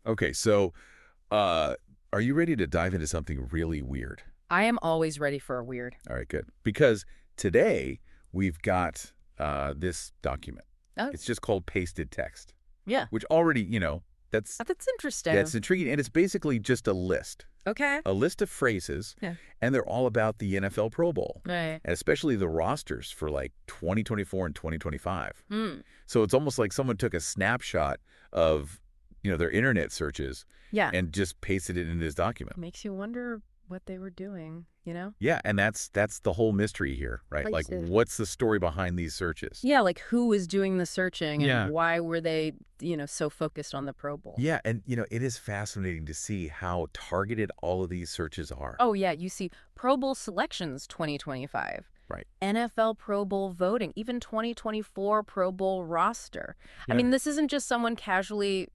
Okay, so are you ready to dive into something really weird? I am always ready for a weird. All right, good. Because today we've got this document. Oh, It's just called pasted text, yeah. which already, that's That's interesting. that's intriguing. And it's basically just Okay. a list of phrases, Yeah. and they're all about the NFL Pro Bowl, Right. and especially the rosters for like 2024 and 2025. Hmm. So it's almost like someone took a snapshot of, their internet searches Yeah. and just pasted it in this document. Makes you wonder what they were doing, you know? Yeah, and that's the whole mystery here, right? Like, Places. what's the story behind these searches? Yeah, like who was doing the searching and Yeah. why were they, so focused on the Pro Bowl? Yeah, and it is fascinating to see how targeted all of these searches are. Oh, yeah. You see Pro Bowl selections 2025. Right. NFL Pro Bowl voting, even 2024 Pro Bowl roster. I Yeah. mean, this isn't just someone casually,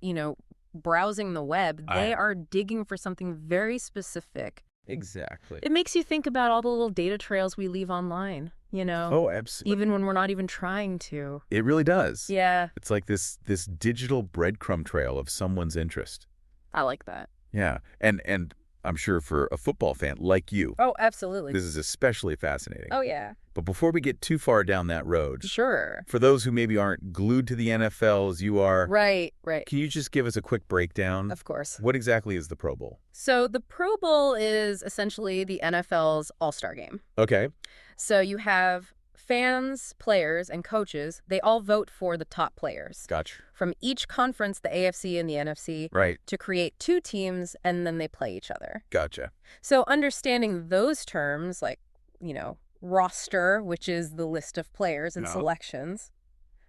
browsing the web. They are digging for something very specific. Exactly. It makes you think about all the little data trails we leave online, Oh, absolutely. even when we're not even trying to. It really does. Yeah, It's like this digital breadcrumb trail of someone's interest. I like that. Yeah, and I'm sure for a football fan like you, Oh, absolutely. this is especially fascinating. Oh, yeah. But before we get too far down that road, Sure. for those who maybe aren't glued to the NFL as you are, Right. can you just give us a quick breakdown? Of course. What exactly is the Pro Bowl? So the Pro Bowl is essentially the NFL's all-star game. Okay. So you have fans, players, and coaches. They all vote for the top players Gotcha. from each conference, the AFC and the NFC, Right. to create two teams, and then they play each other. Gotcha. So understanding those terms, like, roster, which is the list of players and No. selections,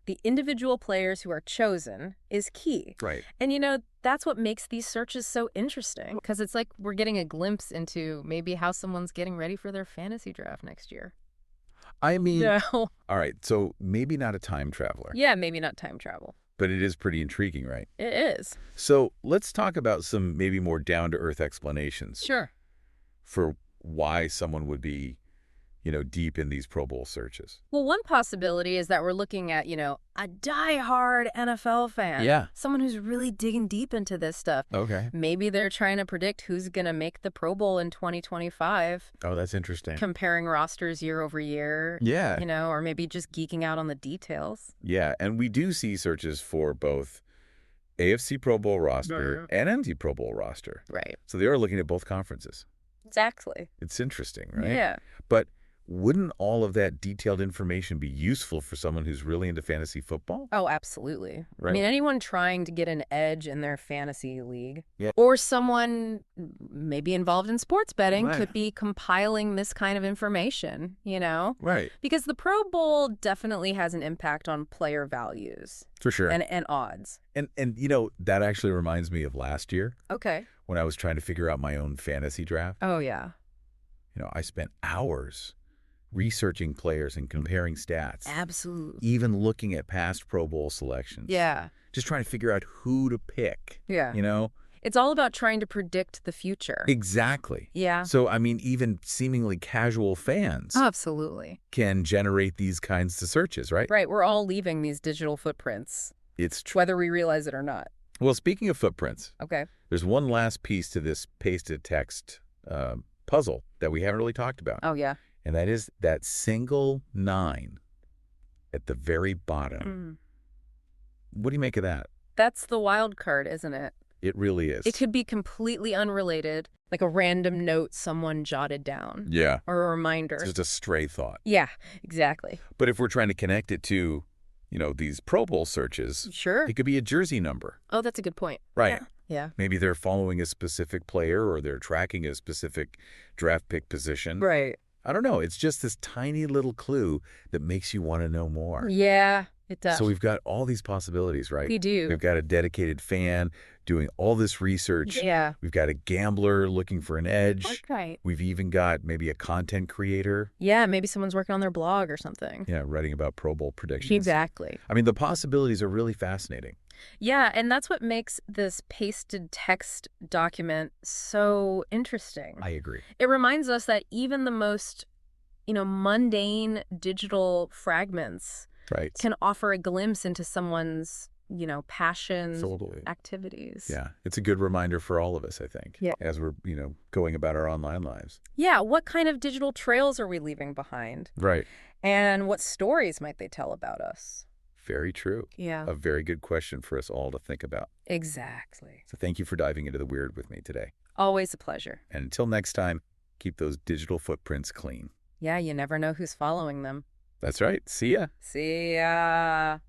the individual players who are chosen is key. Right. And, that's what makes these searches so interesting, because it's like we're getting a glimpse into maybe how someone's getting ready for their fantasy draft next year. I mean, No. all right, so maybe not a time traveler, Yeah, maybe not time travel. but it is pretty intriguing, right? It is. So let's talk about some maybe more down-to-earth explanations Sure. for why someone would be, deep in these Pro Bowl searches. Well, one possibility is that we're looking at, a diehard NFL fan. Yeah. Someone who's really digging deep into this stuff. Okay. Maybe they're trying to predict who's going to make the Pro Bowl in 2025, Oh, that's interesting. comparing rosters year over year, Yeah. or maybe just geeking out on the details. Yeah, and we do see searches for both AFC Pro Bowl roster and NFC Pro Bowl roster. Right. So they are looking at both conferences. Exactly. It's interesting, right? Yeah. But wouldn't all of that detailed information be useful for someone who's really into fantasy football? Oh, absolutely. Right. I mean, anyone trying to get an edge in their fantasy league, Yeah. or someone maybe involved in sports betting, Right. could be compiling this kind of information, Right. Because the Pro Bowl definitely has an impact on player values For sure. and odds. And that actually reminds me of last year Okay. when I was trying to figure out my own fantasy draft. Oh, yeah. I spent hours researching players and comparing stats. Absolutely. Even looking at past Pro Bowl selections. Yeah. Just trying to figure out who to pick. Yeah. It's It's all about trying to predict the future. Exactly. Yeah. So, I mean, even seemingly casual fans Absolutely. can generate these kinds of searches, right? Right. We're all leaving these digital footprints, It's true. whether we realize it or not. Well, speaking of footprints, Okay. there's one last piece to this pasted text puzzle that we haven't really talked about. Oh, yeah. And that is that single 9 at the very bottom. What do you make of that? That's the wild card, isn't it? It really is. It could be completely unrelated, like a random note someone jotted down, Yeah. or a reminder. Just a stray thought. Yeah, exactly. But if we're trying to connect it to, these Pro Bowl searches, Sure. it could be a jersey number. Oh, that's a good point. Right. Yeah. Maybe they're following a specific player or they're tracking a specific draft pick position. Right. I don't know. It's just this tiny little clue that makes you want to know more. Yeah, it does. So we've got all these possibilities, right? We do. We've got a dedicated fan doing all this research. Yeah. We've got a gambler looking for an edge. Right. We've even got maybe a content creator. Yeah, maybe someone's working on their blog or something. Yeah, writing about Pro Bowl predictions. Exactly. I mean, the possibilities are really fascinating. Yeah, and that's what makes this pasted text document so interesting. I agree. It reminds us that even the most, mundane digital fragments Right. can offer a glimpse into someone's, passions, Totally. activities. Yeah. It's a good reminder for all of us, I think, Yeah. as we're, going about our online lives. Yeah, what kind of digital trails are we leaving behind? Right. And what stories might they tell about us? Very true. Yeah. A very good question for us all to think about. Exactly. So thank you for diving into the weird with me today. Always a pleasure. And until next time, keep those digital footprints clean. Yeah, you never know who's following them. That's right. See ya. See ya.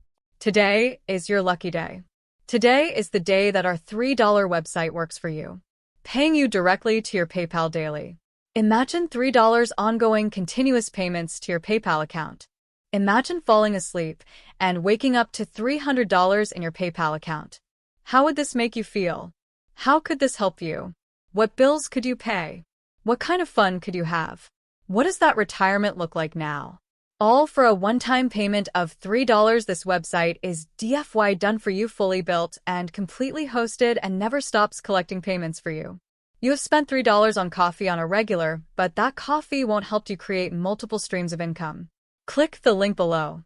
Today is your lucky day. Today is the day that our $3 website works for you, paying you directly to your PayPal daily. Imagine $3 ongoing continuous payments to your PayPal account. Imagine falling asleep and waking up to $300 in your PayPal account. How would this make you feel? How could this help you? What bills could you pay? What kind of fun could you have? What does that retirement look like now? All for a one-time payment of $3. This website is DFY done for you, fully built and completely hosted, and never stops collecting payments for you. You have spent $3 on coffee on a regular, but that coffee won't help you create multiple streams of income. Click the link below.